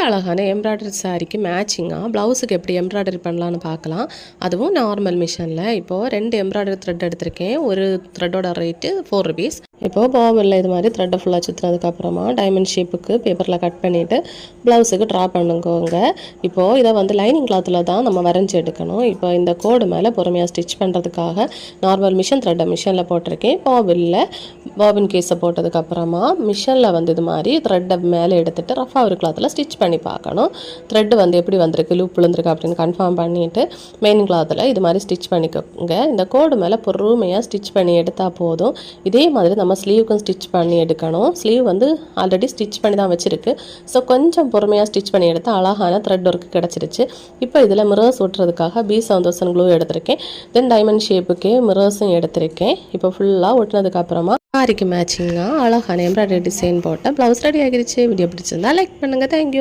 அழகான எம்ப்ராய்டரி சாரிக்கு மேட்சிங்காக ப்ளவுஸுக்கு எப்படி எம்ப்ராய்டரி பண்ணலான்னு பார்க்கலாம். அதுவும் நார்மல் மிஷினில். இப்போது 2 எம்ப்ராய்டரி த்ரெட் எடுத்திருக்கேன். ஒரு த்ரெட்டோட ரேட்டு 4 ருபீஸ். இப்போது பாபில் இது மாதிரி த்ரெட்டை ஃபுல்லாக சுற்றுனதுக்கப்புறமா டைமண்ட் ஷேப்புக்கு பேப்பரில் கட் பண்ணிவிட்டு ப்ளவுஸுக்கு ட்ரா பண்ணுங்கோங்க. இப்போது இதை வந்து லைனிங் கிளாத்தில் தான் நம்ம வரைஞ்சி எடுக்கணும். இப்போ இந்த கோடு மேலே பொறுமையாக ஸ்டிச் பண்ணுறதுக்காக நார்மல் மிஷின் த்ரெட்டை மிஷினில் போட்டிருக்கேன். பாபின் கேஸை போட்டதுக்கப்புறமா மிஷினில் வந்து இது மாதிரி த்ரெட்டை மேலே எடுத்துகிட்டு ரஃபாக ஒரு கிளாத்தில் ஸ்டிச் பண்ணி பார்க்கணும். த்ரெட்டு வந்து எப்படி வந்திருக்கு, லூப் விழுந்திருக்கு அப்படின்னு கன்ஃபார்ம் பண்ணிவிட்டு மெயின் கிளாத்தில் இது மாதிரி ஸ்டிச் பண்ணிக்கோங்க. இந்த கோடு மேலே பொறுமையாக ஸ்டிச் பண்ணி எடுத்தால் போதும். இதே மாதிரி நம்ம ஸ்லீவுக்கும் ஸ்டிச் பண்ணி எடுக்கணும். ஸ்லீவ் வந்து ஆல்ரெடி ஸ்டிச் பண்ணி தான் வச்சுருக்கு. ஸோ கொஞ்சம் பொறுமையாக ஸ்டிச் பண்ணி எடுத்தால் அழகான த்ரெட் ஒர்க்கு கிடச்சிருச்சு. இப்போ இதில் மிரர்ஸ் ஒட்டுறதுக்காக B7000 க்ளூ எடுத்திருக்கேன். தென் டைமண்ட் ஷேப்புக்கே மிரர்ஸும் எடுத்திருக்கேன். இப்போ ஃபுல்லாக ஒட்டினதுக்கப்புறமா சாரிக்கு மேட்சிங்காக அழகான எம்ப்ராய்டரி டிசைன் போட்ட ப்ளவுஸ் ரெடி ஆகிடுச்சு. வீடியோ பிடிச்சிருந்தா லைக் பண்ணுங்கள். தேங்க்யூ.